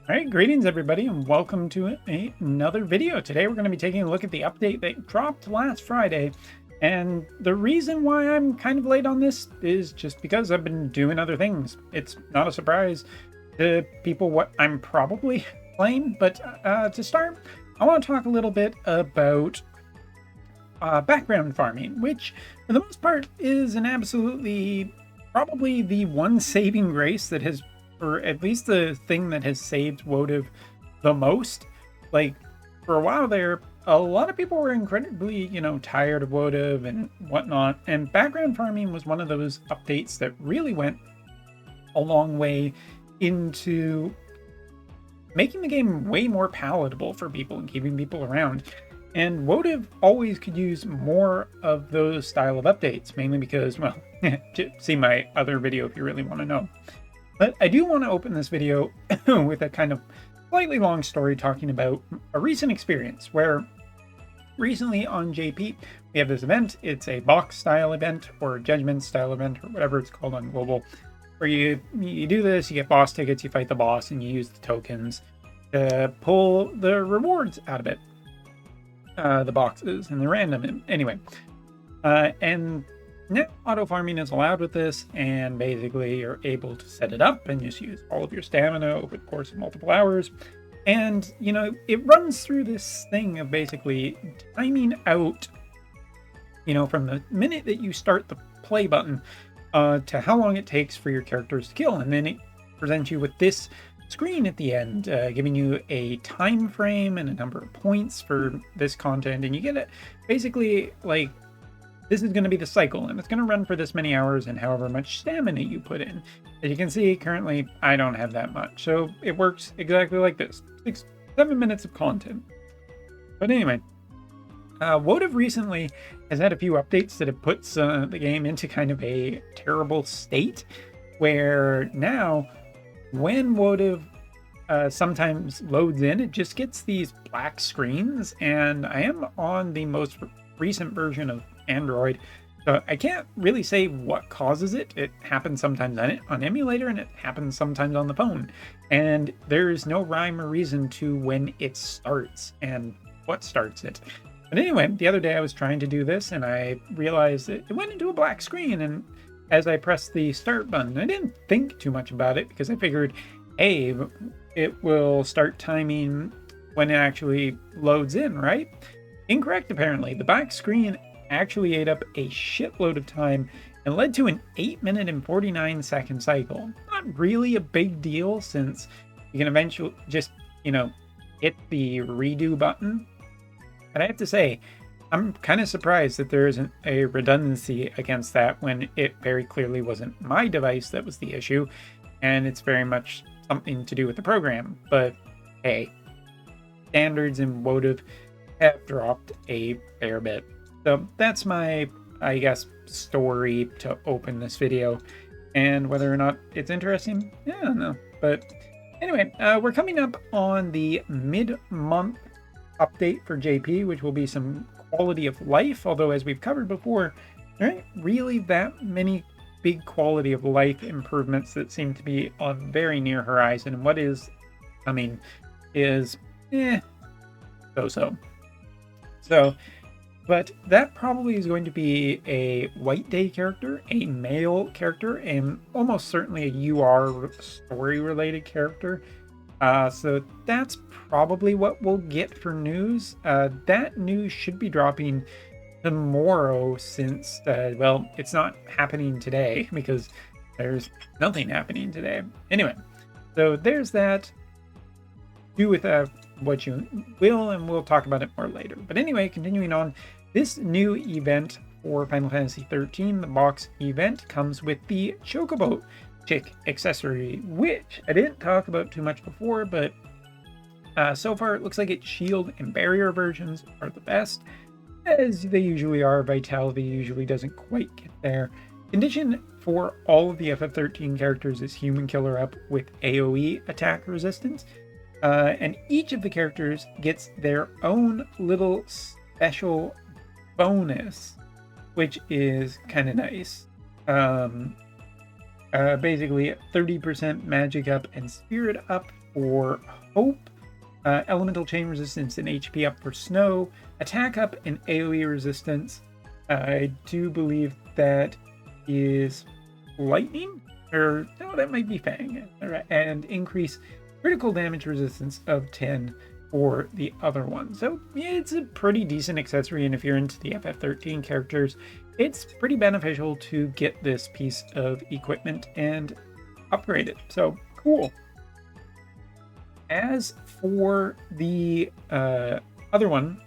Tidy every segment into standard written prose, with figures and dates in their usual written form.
All right, greetings everybody, and welcome to another video. Today we're going to be taking a look at the update that dropped last Friday. And the reason why I'm kind of late on this is just because I've been doing other things. It's not a surprise to people what I'm probably playing, but to start, I want to talk a little bit about background farming, which for the most part is an absolutely probably the one saving grace that has, or at least the thing that has saved Wotv the most. Like, for a while there, a lot of people were incredibly, tired of Wotv and whatnot, and background farming was one of those updates that really went a long way into making the game way more palatable for people and keeping people around. And Wotv always could use more of those style of updates, mainly because, well, see my other video if you really want to know. But I do want to open this video with a kind of slightly long story talking about a recent experience where recently on JP we have this event. It's a box style event or judgment style event or whatever it's called on global, where you do this, you get boss tickets, you fight the boss, and you use the tokens to pull the rewards out of it. The boxes and the random anyway. And now auto farming is allowed with this, and basically you're able to set it up and just use all of your stamina over the course of multiple hours. And it runs through this thing of basically timing out, from the minute that you start the play button to how long it takes for your characters to kill. And then it presents you with this screen at the end, giving you a time frame and a number of points for this content. And you get it basically like, this is going to be the cycle, and it's going to run for this many hours and however much stamina you put in. As you can see, currently, I don't have that much. So it works exactly like this. 7 minutes of content. But anyway, Wotv recently has had a few updates that have put the game into kind of a terrible state, where now, when Wotv sometimes loads in, it just gets these black screens, and I am on the most recent version of Android, so I can't really say what causes it. It happens sometimes on emulator, and it happens sometimes on the phone, and there's no rhyme or reason to when it starts and what starts it. But anyway, the other day I was trying to do this, and I realized it went into a black screen, and as I pressed the start button, I didn't think too much about it because I figured, hey, it will start timing when it actually loads in, right? Incorrect, apparently. The black screen actually ate up a shitload of time and led to an 8-minute and 49-second cycle. Not really a big deal, since you can eventually just, hit the redo button. But I have to say, I'm kind of surprised that there isn't a redundancy against that, when it very clearly wasn't my device that was the issue, and it's very much something to do with the program. But hey, standards in Wotv have dropped a fair bit. So that's my, I guess, story to open this video. And whether or not it's interesting, yeah, I don't know. But anyway, we're coming up on the mid-month update for JP, which will be some quality of life. Although, as we've covered before, there ain't really that many big quality of life improvements that seem to be on very near horizon. And what is coming is, so-so. So, but that probably is going to be a White Day character, a male character, and almost certainly a UR story-related character. So that's probably what we'll get for news. That news should be dropping tomorrow, since, well, it's not happening today because there's nothing happening today. Anyway, so there's that. Do with what you will, and we'll talk about it more later. But anyway, continuing on, this new event for Final Fantasy XIII, the box event, comes with the Chocobo Chick accessory, which I didn't talk about too much before, but so far it looks like its shield and barrier versions are the best, as they usually are. Vitality usually doesn't quite get there. Condition for all of the FF13 characters is Human Killer Up with AoE attack resistance. And each of the characters gets their own little special bonus, which is kind of nice. Basically 30% magic up and spirit up for hope, elemental chain resistance and HP up for snow, attack up and AoE resistance. I do believe that is lightning, or no, that might be fang. And increase critical damage resistance of 10 for the other one. So yeah, it's a pretty decent accessory, and if you're into the FF13 characters, it's pretty beneficial to get this piece of equipment and upgrade it. So cool. As for the other one,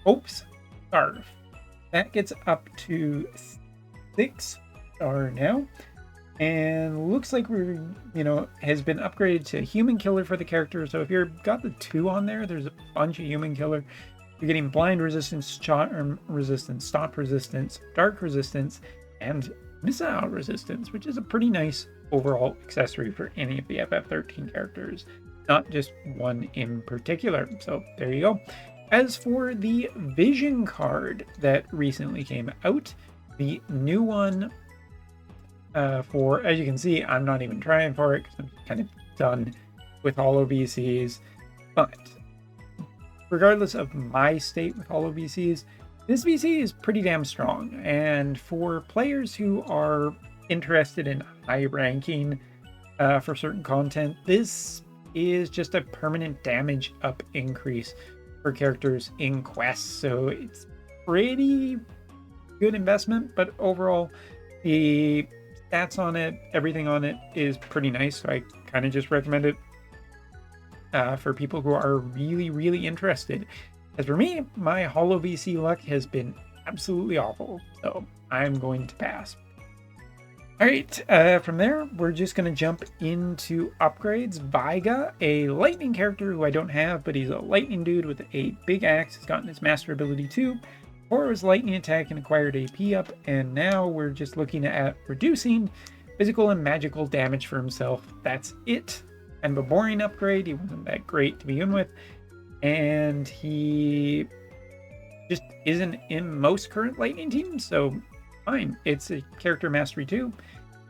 Hope's Scarf, that gets up to 6-star now, and looks like we're, has been upgraded to Human Killer for the character. So if you've got the 2 on there, there's a bunch of Human Killer. You're getting blind resistance, charm resistance, stop resistance, dark resistance, and missile resistance, which is a pretty nice overall accessory for any of the FF13 characters, not just one in particular. So there you go. As for the Vision card that recently came out, the new one for, as you can see, I'm not even trying for it because I'm kind of done with Holo VCs, but regardless of my state with Holo VCs, this VC is pretty damn strong. And for players who are interested in high ranking for certain content, this is just a permanent damage up increase for characters in quests. So it's pretty good investment, but overall the stats on it, everything on it is pretty nice. So I kind of just recommend it for people who are really interested. As for me, my Holo VC luck has been absolutely awful, so I'm going to pass. All right, from there, we're just going to jump into upgrades. Veiga, a lightning character who I don't have, but he's a lightning dude with a big axe. He's gotten his master ability too. Or his lightning attack and acquired AP up, and now we're just looking at reducing physical and magical damage for himself. That's it. Kind of a boring upgrade. He wasn't that great to begin with, and he just isn't in most current lightning teams, so fine. It's a character mastery too,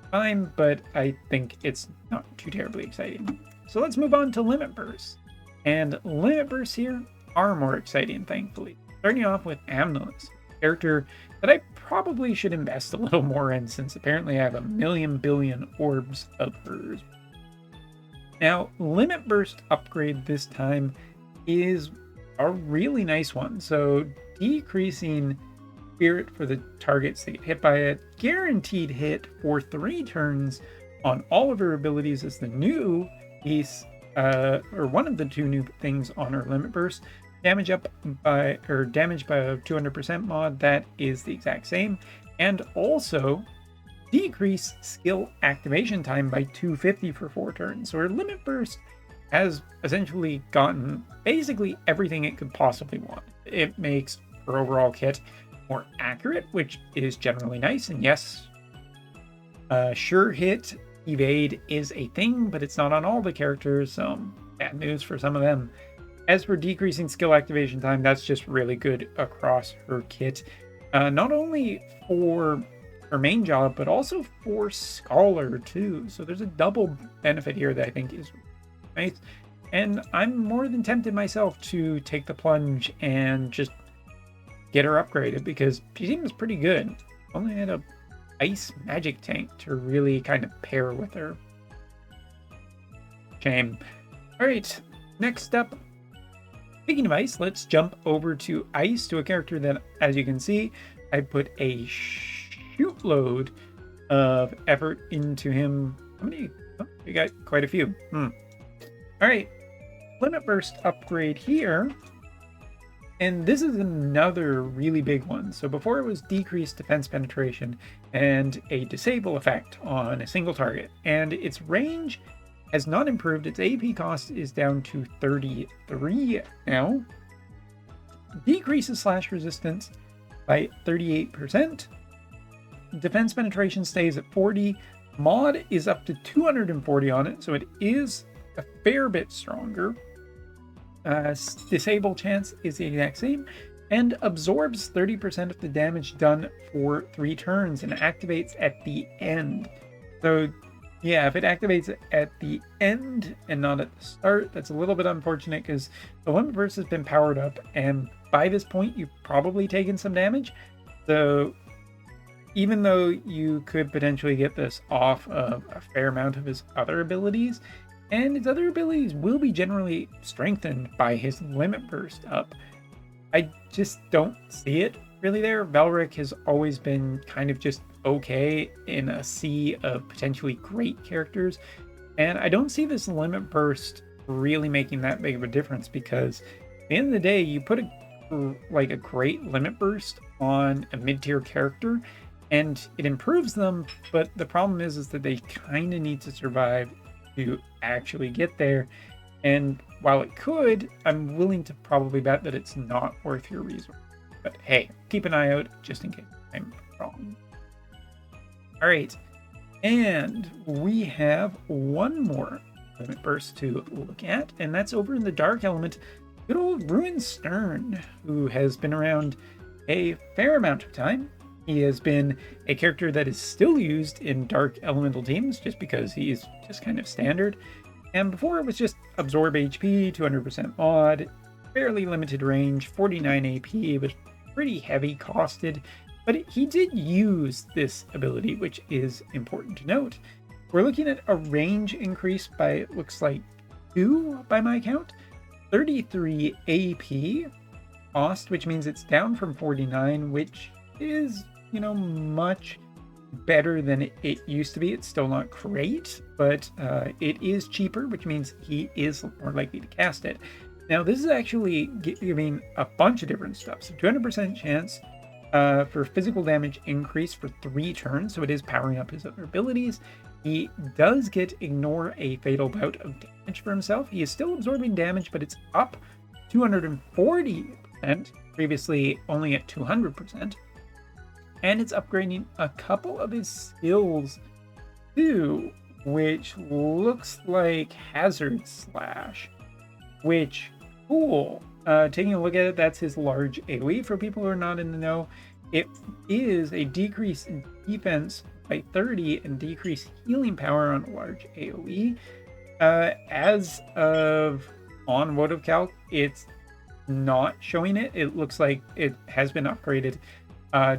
fine, but I think it's not too terribly exciting. So let's move on to limit bursts, and limit bursts here are more exciting, thankfully. Starting off with Amnelis, a character that I probably should invest a little more in, since apparently I have a million billion orbs of hers. Now, Limit Burst upgrade this time is a really nice one. So decreasing spirit for the targets that get hit by it, guaranteed hit for 3 turns on all of her abilities is the new piece, or one of the 2 new things on her Limit Burst. Damage up by, or damage by a 200% mod, that is the exact same. And also decrease skill activation time by 250 for 4 turns. So her Limit Burst has essentially gotten basically everything it could possibly want. It makes her overall kit more accurate, which is generally nice. And yes, sure hit evade is a thing, but it's not on all the characters, so bad news for some of them. As for decreasing skill activation time, that's just really good across her kit. Not only for her main job, but also for Scholar too. So there's a double benefit here that I think is nice. And I'm more than tempted myself to take the plunge and just get her upgraded, because she seems pretty good. Only had a ice magic tank to really kind of pair with her. Shame. All right, next up. Speaking of ice, let's jump over to ice, to a character that, as you can see, I put a shootload of effort into him. How many? Oh, we got quite a few. All right, Limit Burst upgrade here. And this is another really big one. So before, it was decreased defense penetration and a disable effect on a single target. And its range has not improved. Its AP cost is down to 33 now. Decreases slash resistance by 38%. Defense penetration stays at 40. Mod is up to 240 on it, so it is a fair bit stronger. Disable chance is the exact same. and absorbs 30% of the damage done for 3 turns and activates at the end. So yeah, if it activates at the end and not at the start, that's a little bit unfortunate because the Limit Burst has been powered up, and by this point you've probably taken some damage. So even though you could potentially get this off of a fair amount of his other abilities, and his other abilities will be generally strengthened by his Limit Burst up, I just don't see it really there. Valric has always been kind of just okay in a sea of potentially great characters, and I don't see this Limit Burst really making that big of a difference because at the end of the day, you put a great Limit Burst on a mid-tier character and it improves them, but the problem is that they kind of need to survive to actually get there. And while it could, I'm willing to probably bet that it's not worth your resource. But hey, keep an eye out just in case I'm wrong. All right, and we have one more Limit Burst to look at, and that's over in the Dark Element. Good old Ruin Stern, who has been around a fair amount of time. He has been a character that is still used in Dark Elemental teams just because he's just kind of standard. And before it was just absorb HP, 200% mod, fairly limited range, 49 AP. It was pretty heavy costed, but he did use this ability, which is important to note. We're looking at a range increase by, it looks like 2 by my count, 33 AP cost, which means it's down from 49, which is, you know, much better than it used to be. It's still not great, but it is cheaper, which means he is more likely to cast it. Now, this is actually giving a bunch of different stuff. So 200% chance for physical damage increase for 3 turns, so it is powering up his other abilities. He does get ignore a fatal bout of damage for himself. He is still absorbing damage, but it's up 240%, previously only at 200%. And it's upgrading a couple of his skills too, which looks like Hazard Slash, which, cool. Taking a look at it, that's his large AoE. For people who are not in the know, it is a decrease in defense by 30 and decrease healing power on large AoE. As of on Wotv Calc, it's not showing it. It looks like it has been upgraded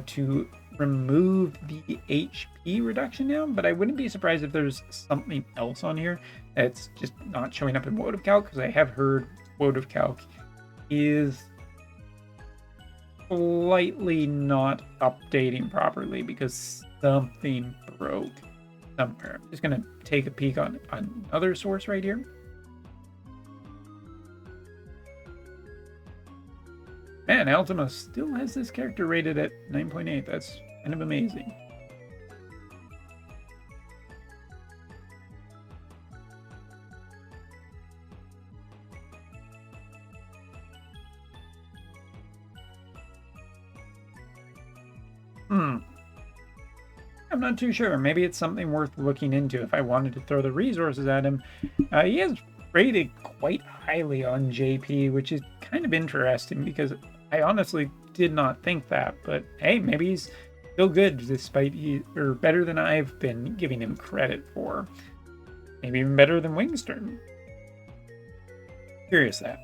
to remove the HP reduction now, but I wouldn't be surprised if there's something else on here that's just not showing up in Wotv Calc, because I have heard Wotv Calc is slightly not updating properly because something broke somewhere. I'm just gonna take a peek on another source right here. Man, Ultima still has this character rated at 9.8. That's kind of amazing. I'm not too sure. Maybe it's something worth looking into if I wanted to throw the resources at him. He is rated quite highly on JP, which is kind of interesting because I honestly did not think that. But hey, maybe he's still good despite or better than I've been giving him credit for. Maybe even better than Wingstern. Curious that.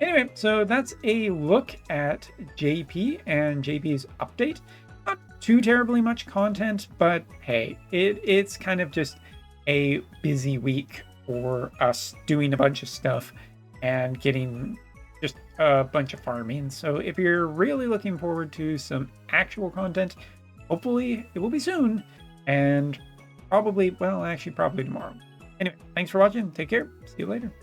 Anyway, so that's a look at JP and JP's update. Not too terribly much content, but hey, it's kind of just a busy week for us doing a bunch of stuff and getting just a bunch of farming. So if you're really looking forward to some actual content, hopefully it will be soon, and probably, well, actually probably tomorrow. Anyway, thanks for watching. Take care. See you later.